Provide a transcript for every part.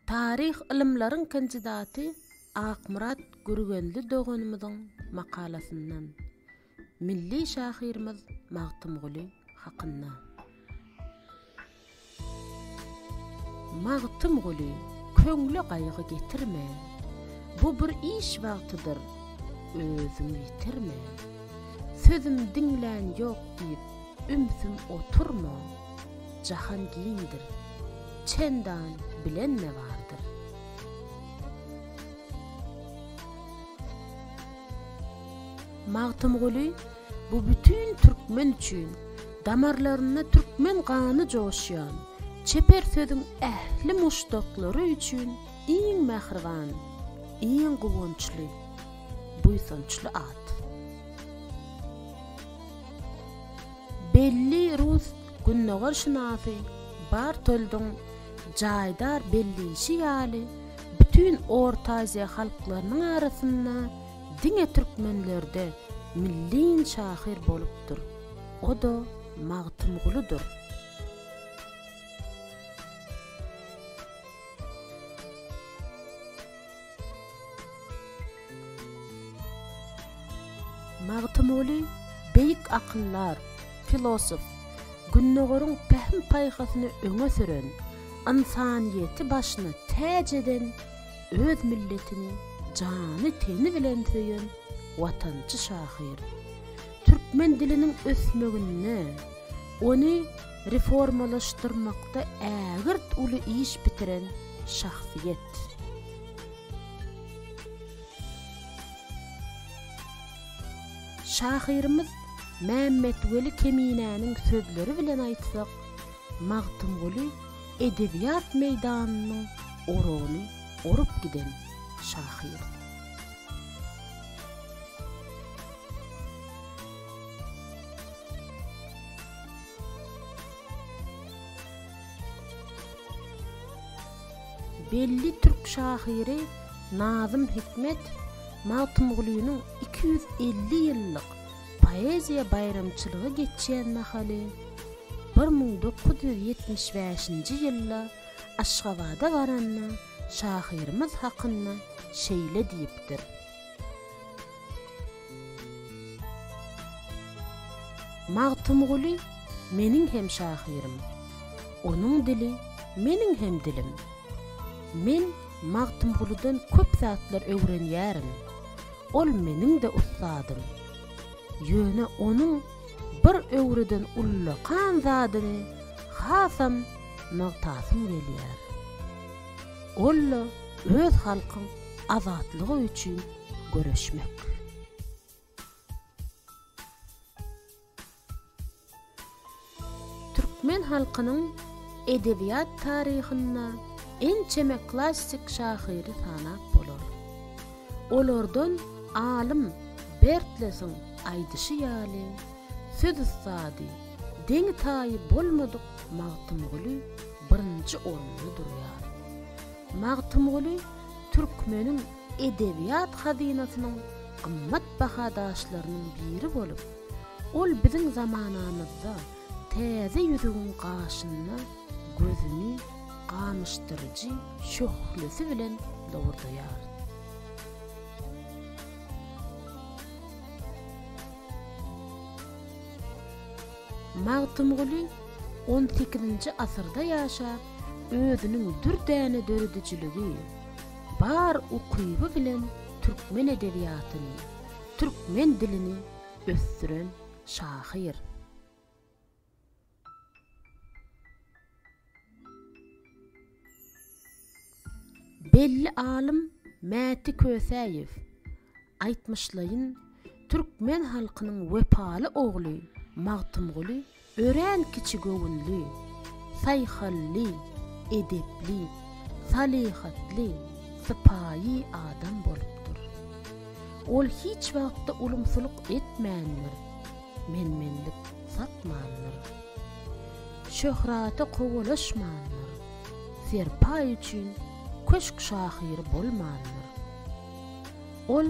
Tarih ilimlaryň kandidaty Akmurat Gürgenli doganymyzyň makalasyndan milli şahyrymyz Magtymguly hakynda. Magtymguly, köňle gaýgy getirme. Bu bir iş wagtydyr, özüňi yitirme. Sözüm dinlän ýok diýip ümsüm oturma. Jahan giňdir, çendan bilen ne vardır. Magtymguly bu bütün türkmen üçin damarlaryna türkmen gany joşýan, çeper sözüň ähli muşdaklary üçin iň mähriban, iň gowunçly, buýsançly at. Belli Rus günnogar şunasy Bartoldyň Jaýdar bellişi ýaly bütün Orta Aziýa halklarynyň arasynda diňe türkmenlerde milliň şahyr bolupdyr. O da Magtymgulydyr. Magtymguly beýik akyllar, filosof, günnogorun pähm paýhasyny öňe süren, insaniýeti başyna täj eden, öz milletini jany teni bilen söýen watançy şahyr. Türkmen diliniň ösmegine, ony reformalaşdyrmakda ägirt uly iş bitiren şahsiýet. Şahyrymyz Mehmet Weli Keminäniň sözleri bilen aýtsak, Magtymguly edebiýat meýdanynyň orany orup giden şahyr. Belli türk şahyry Nazım Hikmet Magtymgulynyň 250 ýyllyk poeziýa bayramçylygy geçýän mahaly 1975-nji ýylda Aşgabada baranna şahyrymyz hakynda şeýle diýipdir. Magtymguly meniň hem şahyrim, onuň dili meniň hem dilim. Men Magtymgulydan köp zatlar öwrenýärim. Ol meniň de ustadym. Ýöne onuň bir öwreden ullakan zadyny hasam magtasym gelýär. Olla öz halkyň azatlygy üçin göreşmek. Türkmen halkynyň edebiýat taryhynda ençeme klassik şahyry sanap bolar. Olardan alim Bertles'in aýdyşy ýaly söz ustady deň taýy bolmadyk Magtymguly birinji orunda durýar. Magtymguly türkmeniň edebiýat hazinasynyň gymmat bahadaşlarynyň biri bolup, ol biziň zamanamyzda täze ýüzüň gaşyna gözüni gamışdyrjy şöhlesi bilen dowurdaýar. Magtymguly 18-nji asyrda ýaşap, özüniň dürdäne döredijiligi, bar ukyby bilen türkmen edebiýatyny, türkmen dilini ösdüren şahyr. Belli alim Mäti Kösäýew aýtmyşlaýyn, türkmen halkynyň wepaly ogly Magtymguly ören kiçi gowunly, saýhally, edepli, salihatly, sypaýy adam bolupdyr. Ol hiç wagtda ulumsuluk etmändir, menmenlik satmandyr. Şöhrata kowalaşmandyr, serpaý üçin köşk şahyry bolmandyr. Ol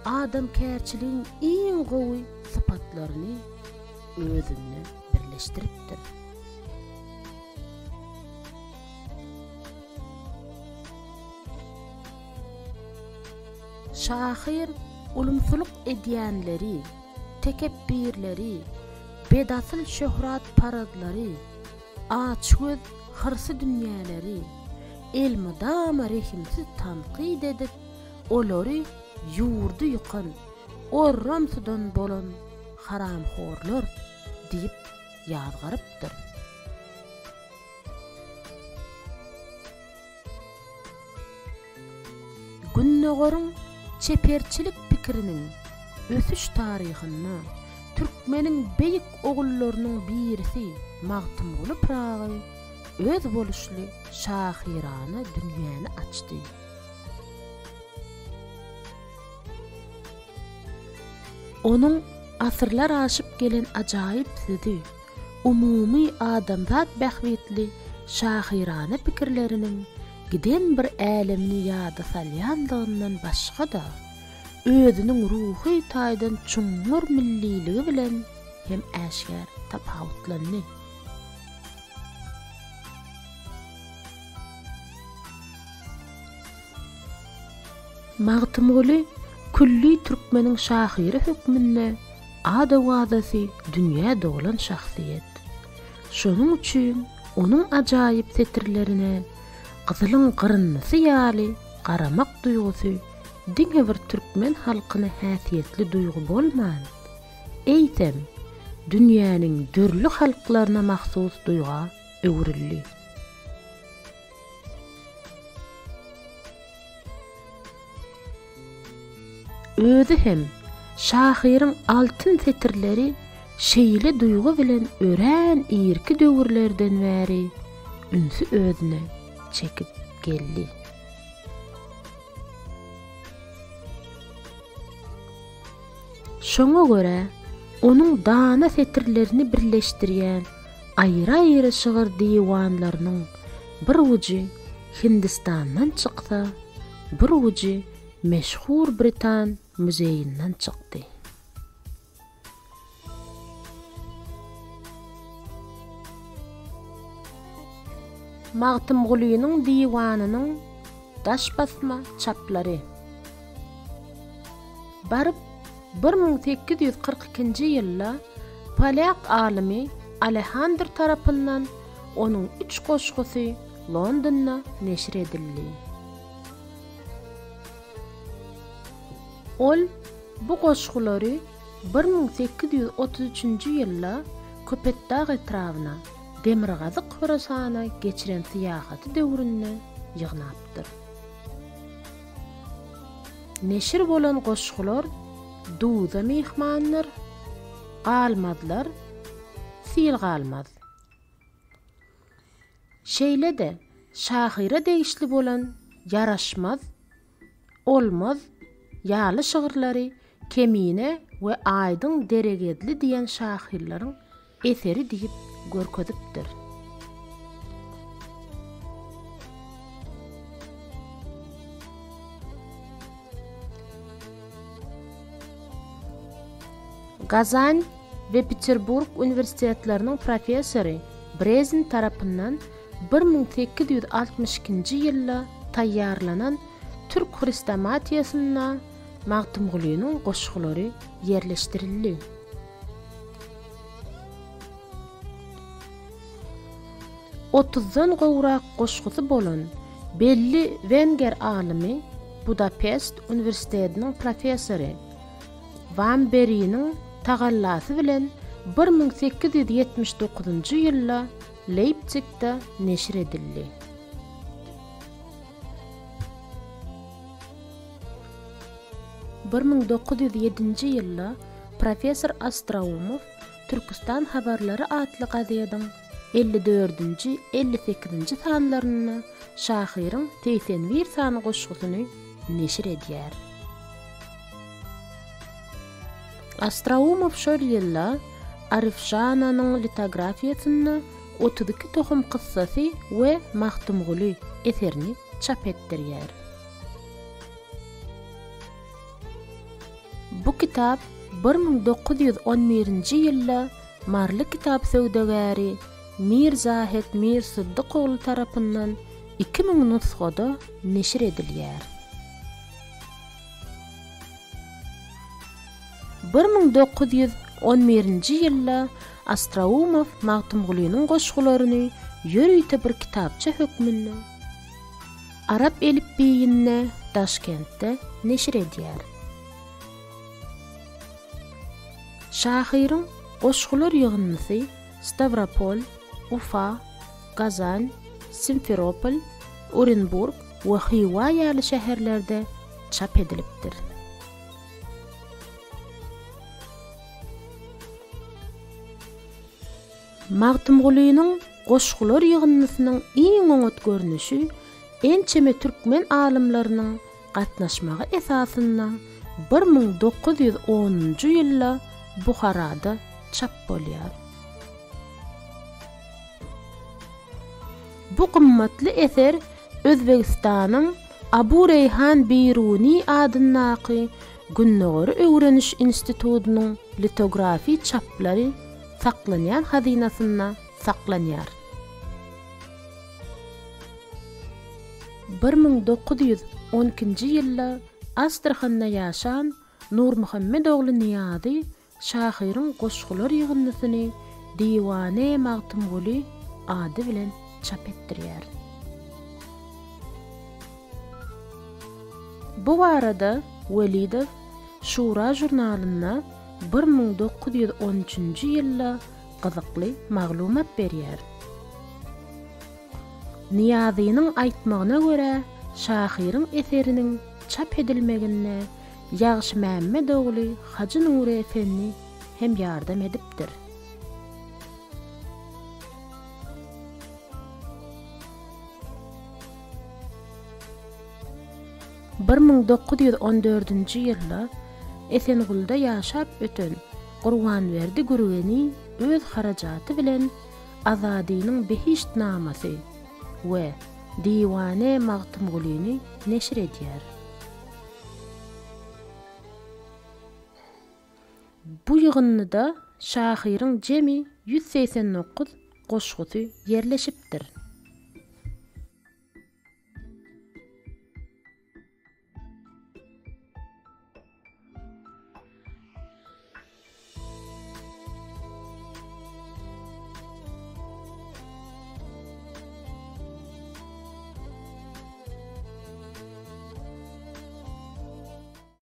adam kärçiligiň iň gowy sypatlaryny özünde birleştiripdir. Şahir ulumsuluk edýänleri, tekebbirleri, bedasıl şöhrat paradları, açgöz hırsy dünýäleri, elmydama rehimsiz tanqid edip, olary ýurdu ýykan, orramsydan bolan haramhorlar diýip ýazgarypdyr. Günnögörüň çeperçilik pikiriniň ösüş taryhyny türkmeniň beýik ogullarynyň birisi Magtymguly Pragy öz boluşly şahirany dünýäni açdy. Onun asırlar aşıp gelen ajaýyp süzi, umumy adamzat bähwetli şahirany pikirleriniň giden bir älemni ýada salýandygyndan başga da özüniň ruhy taýdan çuňur milliligi bilen hem äşgär tapawutlandy. Magtymguly külli türkmeniň şahiri hökmünde ada wazasy dünýäde bolan şahsiýet. Şonuň üçin onuň ajaýyp setirlerine gyzylyň gyrnysy ýaly garamak duýgusy diňe bir türkmen halkyna häsiýetli duýgu bolman. Eýtem, dünýäniň dürli halklaryna mahsus duýga öwrildi. Özü hem şahiriň altyn setirleri şeýle duýgu bilen örän irki döwürlerden bäri ünsü özüne çekip geldi. Şoňa görä onuň dana setirlerini birleşdirýän aýra-aýra şygyr diwanlarynyň bir uji Hindistandan çyksa, bir uji meşhur Britan muzeyinden çykdy. Magtymgulynyň diwanynyň daş basma çaplary baryp 1842-nji ýylda Polyak alimi Alexander tarapyndan onuň 3 goşgusy Londonda neşir edildi. Ol bu goşgulary 1833-nji ýylda Köpetdağ etrawyna Demirgazy Horasana geçiren syýahaty döwründe ýygnapdyr. Neşir bolan goşgular Duza mehmanlar, galmadlar, sil galmaz. Şeýle de şahira degişli bolan yaraşmaz, olmaz, ýaly şygyrlary Kemine we Aýdyň deregedli diýen şahirlaryň eseri diýip görkezipdir. Kazan ve Peterburg üniversitetlerinin profesörü Brezin tarapyndan 1862-nji ýylda taýýarlanan Türk Hristomatiyasynda Magtymgulynyň goşgulary yerleşdirildi. Otuzdan gowrak goşgusy bolan belli Wenger alimi Budapest üniversitetiniň profesörü Van Berry'niň tagallasy bilen 1879-nji ýylda Leipzig'de neşir edildi. (1907-nji ýylda profesor Astraumov Türkistan habarlary adly gazetyň 54-nji 58-nji sanlaryna şahyryň 81 sany goşgusyny neşir edýär. Astraumov şol ýylda Arifjananyň litografiýasyny 32 tohum kıssasy we Magtymguly eserini çap etdirýär. Bu kitap 1911-nji ýylda marly kitap söwdegäri Mirzahid Mir Sıddıkoglu tarapyndan 2000 nusgada neşir edilýär. 1911-nji ýylda Astraumov Magtymgulynyň goşgularyny ýörüýte bir kitapça hökmünde Arap elifbiýine Taşkentde neşir edýär. Şahyryň goşgular ýygnysy Stavropol, Ufa, Kazan, Simferopol, Orenburg we Xiva ýaly şäherlerde çap edilipdir. Magtymgulynyň goşgular ýygnysynyň iň oňat görnüşi ençeme türkmen alymlarynyň gatnaşmagy esasynda 1910-njy ýylda Buharada çap bolýar. Bu gymmatly eser Özbegistanyň Abu Reyhan Biruni adyndaky Günnögöri Öwreniş Institutunyň litografi çaplary saklanýan hazinasynda saklanýar. 1912-nji ýylda Astrahanda ýaşan Nurmuhammed ogly Niýazy Şahyryň goşgular ýygnysyny Diwane Magtymguly ady bilen çap etdirýär. Bu arada Welidow Şura jurnalyna 1913-nji ýylda gyzykly maglumat berýär. Niýazynyň aýtmagyna görä, Şahyryň eseriniň çap edilmegine Ýagşy Mämmed ogly Hacı Nury Efendi hem ýardam edipdir. Bir 1914-nji ýylda Esengulda ýaşap öten Gurbanberdi Gürgeni öz harajaty bilen Azadynyň Behişt namasy we Diwane Magtymgulyny neşir edýär. Bu ýygynlyda Şahyryň jemi 189 goşgusy ýerleşipdir.